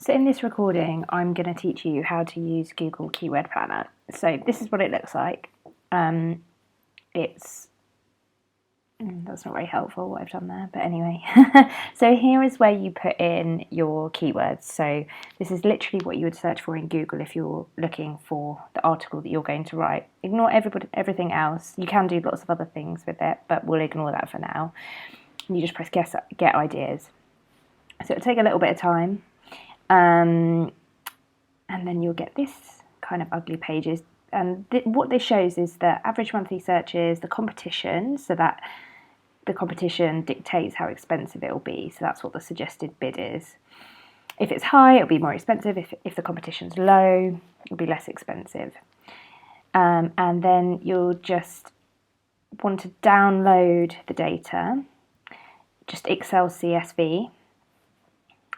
So in this recording, I'm going to teach you how to use Google Keyword Planner. So this is what it looks like. That's not very helpful what I've done there, but anyway. So here is where you put in your keywords. So this is literally what you would search for in Google if you're looking for the article that you're going to write. Ignore everything else. You can do lots of other things with it, but we'll ignore that for now. And you just press get ideas. So it'll take a little bit of time. And then you'll get this kind of ugly pages. And what this shows is the average monthly searches, the competition, so that the competition dictates how expensive it will be. So that's what the suggested bid is. If it's high, it'll be more expensive. If the competition's low, it'll be less expensive. And then you'll just want to download the data, just Excel CSV.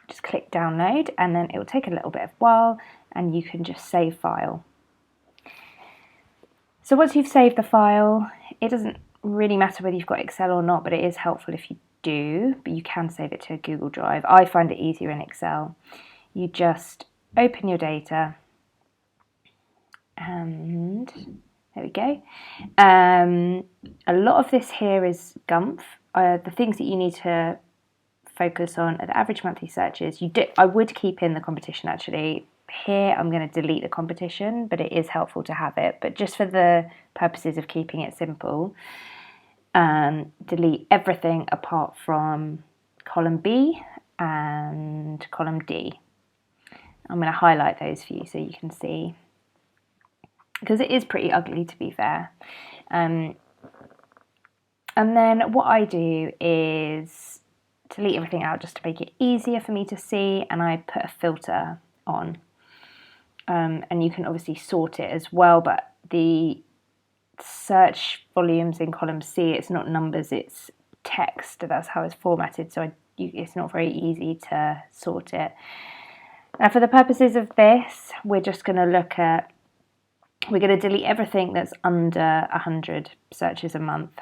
Just click download, and then it will take a little bit of while, and you can just save file. So once you've saved the file, it doesn't really matter whether you've got Excel or not, but it is helpful if you do, but you can save it to a Google Drive. I find it easier in Excel. You just open your data, and there we go. A lot of this here is Gumph. The things that you need to focus on are the average monthly searches. I would keep in the competition actually. Here I'm going to delete the competition, but it is helpful to have it. But just for the purposes of keeping it simple, delete everything apart from column B and column D. I'm going to highlight those for you so you can see, because it is pretty ugly, to be fair. And then what I do is delete everything out just to make it easier for me to see, and I put a filter on. And you can obviously sort it as well, but the search volumes in column C, it's not numbers, it's text. That's how it's formatted, so it's not very easy to sort it. Now for the purposes of this, we're going to delete everything that's under 100 searches a month.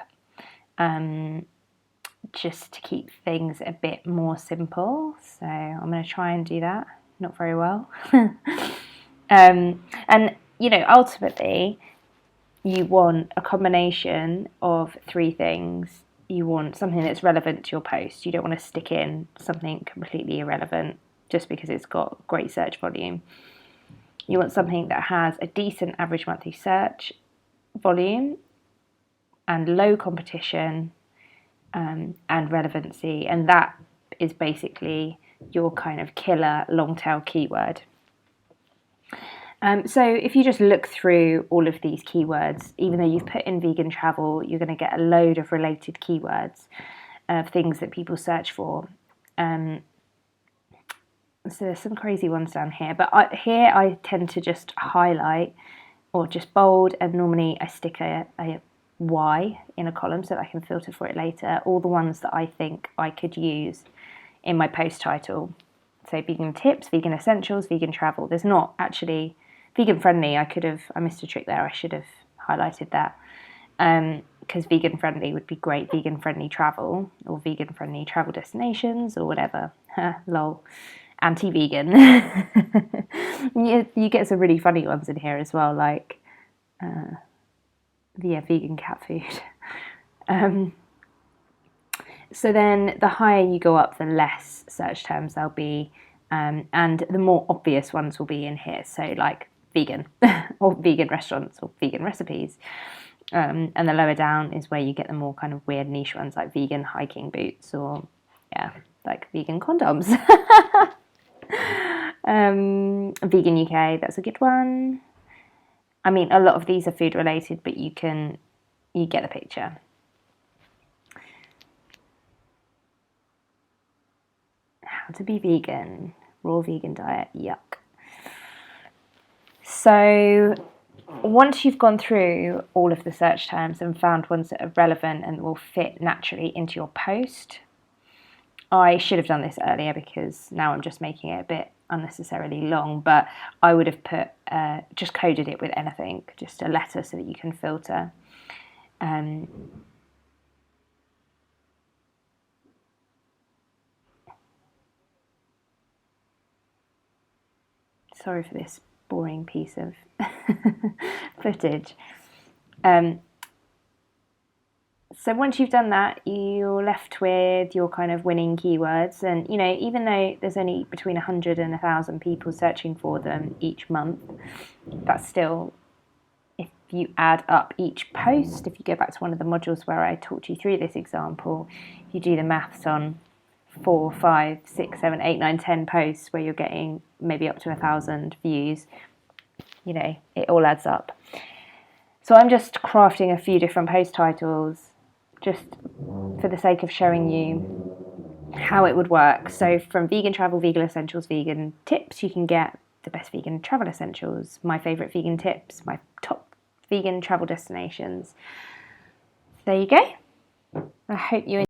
Just to keep things a bit more simple. So I'm going to try and do that. Not very well. And, ultimately, you want a combination of three things. You want something that's relevant to your post. You don't want to stick in something completely irrelevant just because it's got great search volume. You want something that has a decent average monthly search volume and low competition, and relevancy, and that is basically your kind of killer long tail keyword. So if you just look through all of these keywords, even though you've put in vegan travel, you're going to get a load of related keywords of things that people search for. So there's some crazy ones down here, but here I tend to just highlight or just bold, and normally I stick a Y in a column so that I can filter for it later, all the ones that I think I could use in my post title. So vegan tips, vegan essentials, vegan travel. There's not actually vegan friendly. I missed a trick there. I should have highlighted that, because vegan friendly would be great. Vegan friendly travel or vegan friendly travel destinations or whatever. Lol. Anti-vegan. You get some really funny ones in here as well, like vegan cat food. So then the higher you go up, the less search terms there'll be, and the more obvious ones will be in here. So like vegan or vegan restaurants or vegan recipes. And the lower down is where you get the more kind of weird niche ones like vegan hiking boots or like vegan condoms. Vegan UK, that's a good one. I mean, a lot of these are food related, but you get the picture. How to be vegan, raw vegan diet, yuck. So once you've gone through all of the search terms and found ones that are relevant and will fit naturally into your post, I should have done this earlier because now I'm just making it a bit unnecessarily long, but I would have just coded it with anything, just a letter so that you can filter. Sorry for this boring piece of footage. So once you've done that, you're left with your kind of winning keywords. And, you know, even though there's only between 100 and 1,000 people searching for them each month, that's still, if you add up each post, if you go back to one of the modules where I talked you through this example, you do the maths on 4, 5, 6, 7, 8, 9, 10 posts where you're getting maybe up to 1,000 views, you know, it all adds up. So I'm just crafting a few different post titles just for the sake of showing you how it would work. So from vegan travel, vegan essentials, vegan tips, you can get the best vegan travel essentials, my favourite vegan tips, my top vegan travel destinations. There you go. I hope you